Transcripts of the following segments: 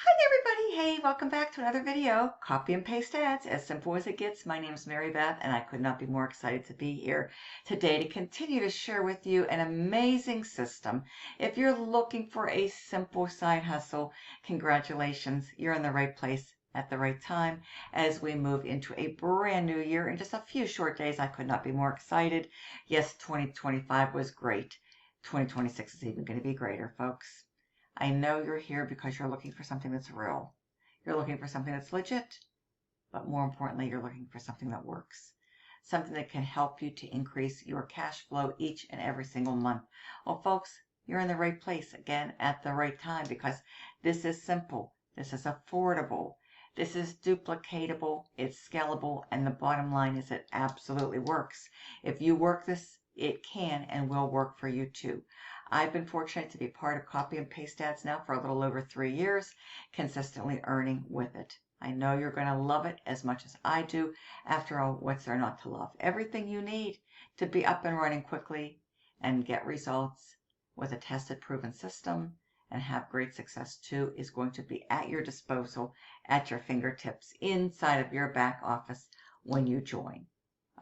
Hi everybody, hey, welcome back to another video. Copy and paste ads, as simple as it gets. My name is Marybeth and I could not be more excited to be here today to continue to share with you an amazing system. If you're looking for a simple side hustle, congratulations, you're in the right place at the right time as we move into a brand new year. In just a few short days, I could not be more excited. Yes, 2025 was great. 2026 is even going to be greater, folks. I know you're here because you're looking for something that's real. You're looking for something that's legit, but more importantly, you're looking for something that works. Something that can help you to increase your cash flow each and every single month. Well, folks, you're in the right place again at the right time because this is simple. This is affordable. This is duplicatable. It's scalable. And the bottom line is it absolutely works. If you work this, it can and will work for you too. I've been fortunate to be part of copy and paste ads now for a little over 3 years, consistently earning with it. I know you're going to love it as much as I do. After all, what's there not to love? Everything you need to be up and running quickly and get results with a tested, proven system and have great success too is going to be at your disposal, at your fingertips, inside of your back office when you join.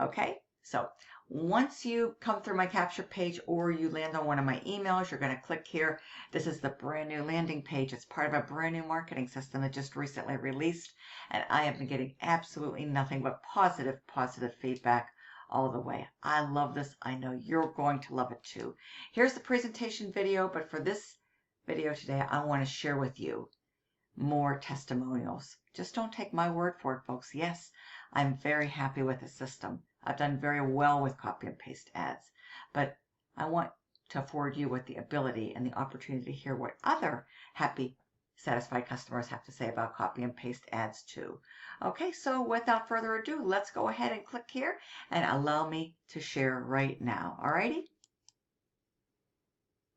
Okay? So once you come through my capture page or you land on one of my emails, you're going to click here. This is the brand new landing page. It's part of a brand new marketing system that just recently released, and I have been getting absolutely nothing but positive feedback all the way. I love this. I know you're going to love it too. Here's the presentation video, but for this video today, I want to share with you more testimonials. Just don't take my word for it, folks. Yes, I'm very happy with the system. I've done very well with copy and paste ads, but I want to afford you with the ability and the opportunity to hear what other happy, satisfied customers have to say about copy and paste ads too. Okay, so without further ado, let's go ahead and click here and allow me to share right now. Alrighty?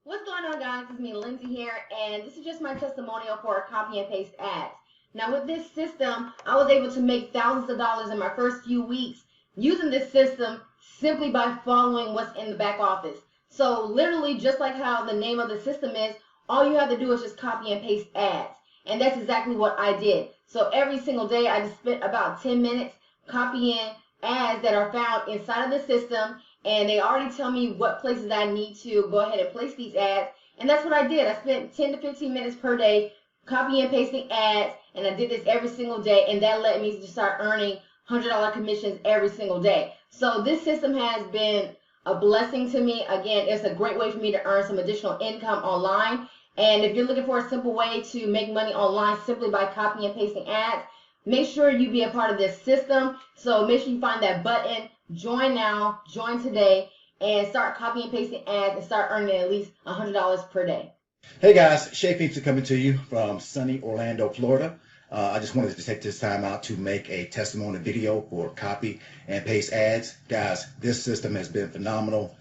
What's going on, guys? It's me, Lindsay here, and this is just my testimonial for copy and paste ads. Now, with this system, I was able to make thousands of dollars in my first few weeks using this system simply by following what's in the back office. So literally, just like how the name of the system is, all you have to do is just copy and paste ads. And that's exactly what I did. So every single day, I just spent about 10 minutes copying ads that are found inside of the system, and they already tell me what places I need to go ahead and place these ads. And that's what I did. I spent 10 to 15 minutes per day copying and pasting ads, and I did this every single day, and that led me to start earning $100 commissions every single day. So this system has been a blessing to me. Again, it's a great way for me to earn some additional income online. And if you're looking for a simple way to make money online simply by copying and pasting ads, make sure you be a part of this system. So make sure you find that button, join now, join today, and start copying and pasting ads and start earning at least $100 per day. Hey guys, Shay Peeps are coming to you from sunny Orlando, Florida. I just wanted to take this time out to make a testimony video for copy and paste ads. Guys, this system has been phenomenal.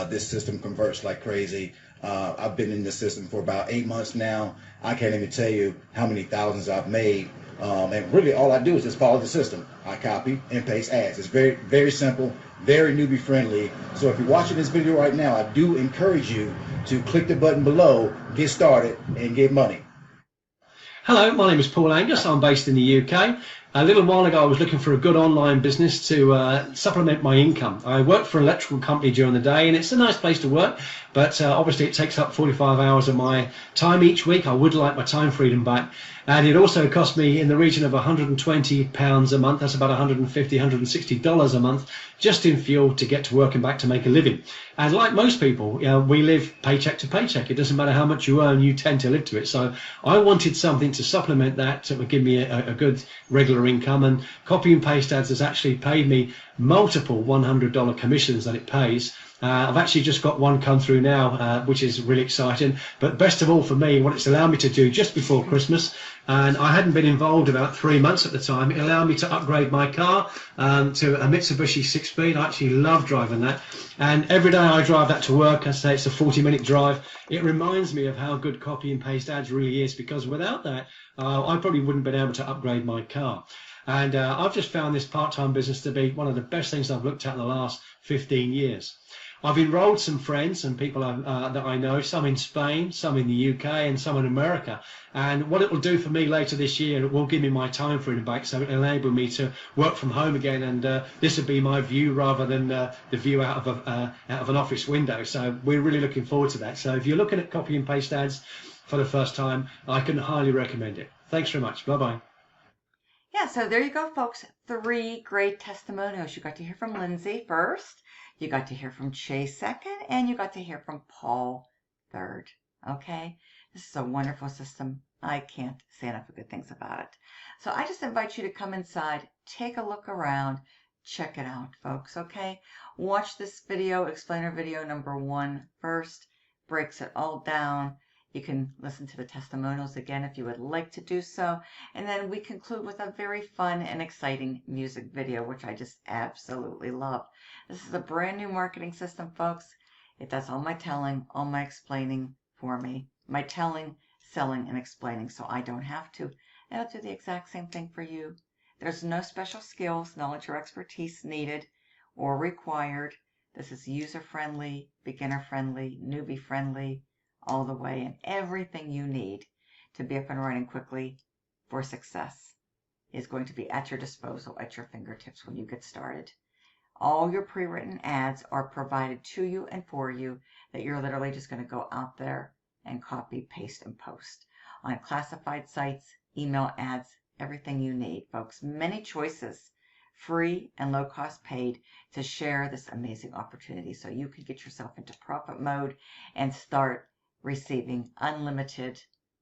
This system converts like crazy. I've been in this system for about 8 months now. I can't even tell you how many thousands I've made. And really all I do is just follow the system. I copy and paste ads. It's very, very simple, very newbie friendly. So if you're watching this video right now, I do encourage you to click the button below, get started, and get money. Hello, my name is Paul Angus. I'm based in the UK. A little while ago I was looking for a good online business to supplement my income. I work for an electrical company during the day, and it's a nice place to work, but obviously it takes up 45 hours of my time each week. I would like my time freedom back, and it also cost me in the region of £120 a month. That's about $150, $160 a month just in fuel to get to work and back to make a living. And like most people, we live paycheck to paycheck. It doesn't matter how much you earn, you tend to live to it. So I wanted something to supplement that would give me a good regular income, and copy and paste ads has actually paid me multiple $100 commissions that it pays. I've actually just got one come through now, which is really exciting. But best of all for me, what it's allowed me to do just before Christmas, and I hadn't been involved about 3 months at the time, it allowed me to upgrade my car to a Mitsubishi 6-speed. I actually love driving that. And every day I drive that to work. I say it's a 40-minute drive. It reminds me of how good copy and paste ads really is, because without that, I probably wouldn't have been able to upgrade my car. And I've just found this part-time business to be one of the best things I've looked at in the last 15 years. I've enrolled some friends and people that I know, some in Spain, some in the UK, and some in America. And what it will do for me later this year, it will give me my time freedom back, so it will enable me to work from home again. And this will be my view rather than the view out of an office window. So we're really looking forward to that. So if you're looking at copy and paste ads for the first time, I can highly recommend it. Thanks very much. Bye-bye. Yeah, so there you go, folks. 3 great testimonials. You got to hear from Lindsay first, you got to hear from Chase second, and you got to hear from Paul third. Okay? This is a wonderful system. I can't say enough good things about it. So I just invite you to come inside, take a look around, check it out, folks, okay? Watch this video, explainer video number 1 first, breaks it all down. You can listen to the testimonials again if you would like to do so. And then we conclude with a very fun and exciting music video, which I just absolutely love. This is a brand new marketing system, folks. It does all my telling, all my explaining for me. My telling, selling, and explaining, so I don't have to. It'll do the exact same thing for you. There's no special skills, knowledge, or expertise needed or required. This is user-friendly, beginner-friendly, newbie-friendly, all the way, and everything you need to be up and running quickly for success is going to be at your disposal, at your fingertips when you get started. All your pre-written ads are provided to you and for you that you're literally just going to go out there and copy, paste, and post on classified sites, email ads, everything you need, folks. Many choices, free and low cost paid, to share this amazing opportunity so you can get yourself into profit mode and start receiving unlimited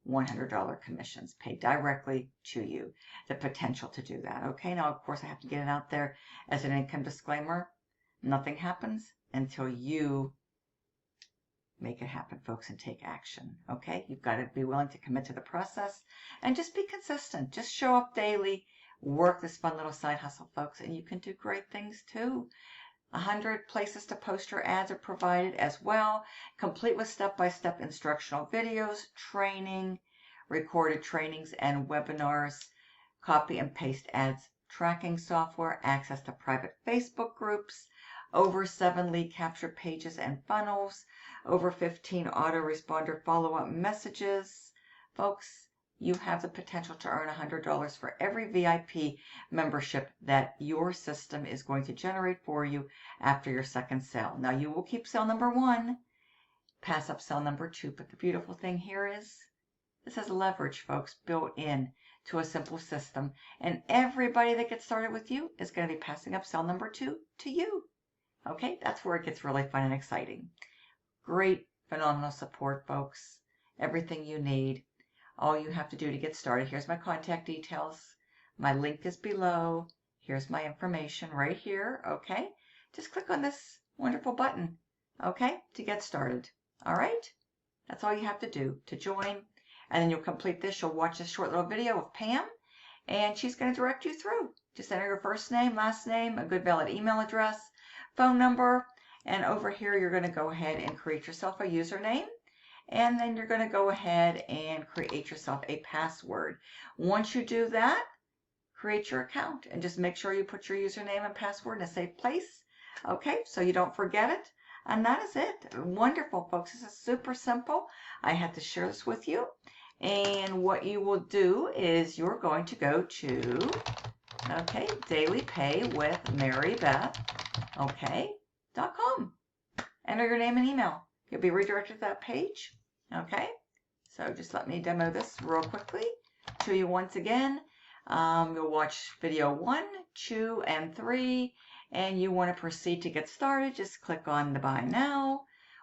$100 commissions paid directly to you. The potential to do that. Okay, now of course I have to get it out there as an income disclaimer. Nothing happens until you make it happen, folks, and take action. Okay, you've got to be willing to commit to the process and just be consistent. Just show up daily, work this fun little side hustle, folks, and you can do great things too. 100 places to post your ads are provided as well, complete with step-by-step instructional videos, training, recorded trainings and webinars, copy and paste ads tracking software, access to private Facebook groups, over 7 lead capture pages and funnels, over 15 autoresponder follow-up messages. Folks, you have the potential to earn $100 for every VIP membership that your system is going to generate for you after your second sale. Now, you will keep sale number 1, pass up sale number 2, but the beautiful thing here is this has leverage, folks, built in to a simple system, and everybody that gets started with you is going to be passing up sale number 2 to you. Okay, that's where it gets really fun and exciting. Great, phenomenal support, folks. Everything you need. All you have to do to get started, here's my contact details. My link is below. Here's my information right here, okay? Just click on this wonderful button, okay, to get started. All right? That's all you have to do to join. And then you'll complete this. You'll watch this short little video of Pam, and she's going to direct you through. Just enter your first name, last name, a good valid email address, phone number, and over here you're going to go ahead and create yourself a username. And then you're going to go ahead and create yourself a password. Once you do that, create your account and just make sure you put your username and password in a safe place. Okay, so you don't forget it. And that is it. Wonderful, folks. This is super simple. I had to share this with you. And what you will do is you're going to go to, okay, Daily Pay with Marybeth, okay, .com. Enter your name and email. You'll be redirected to that page. Okay, so just let me demo this real quickly to you once again. You'll watch video 1, 2, and 3, and you want to proceed to get started. Just click on the Buy Now,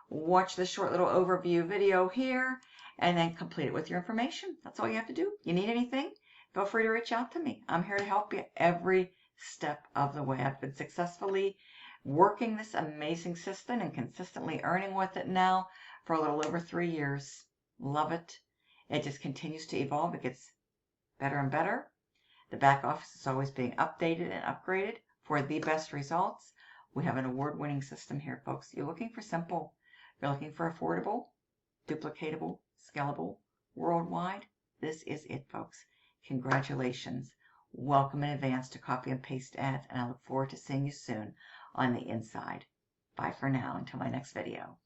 watch the short little overview video here, and then complete it with your information. That's all you have to do. You need anything, feel free to reach out to me. I'm here to help you every step of the way. I've been successfully working this amazing system and consistently earning with it now for a little over 3 years. Love it. It just continues to evolve. It gets better and better. The back office is always being updated and upgraded for the best results. We have an award-winning system here, folks. You're looking for simple. You're looking for affordable, duplicatable, scalable, worldwide. This is it, folks. Congratulations. welcome in advance to Copy and Paste Ads, and I look forward to seeing you soon on the inside. Bye for now until my next video.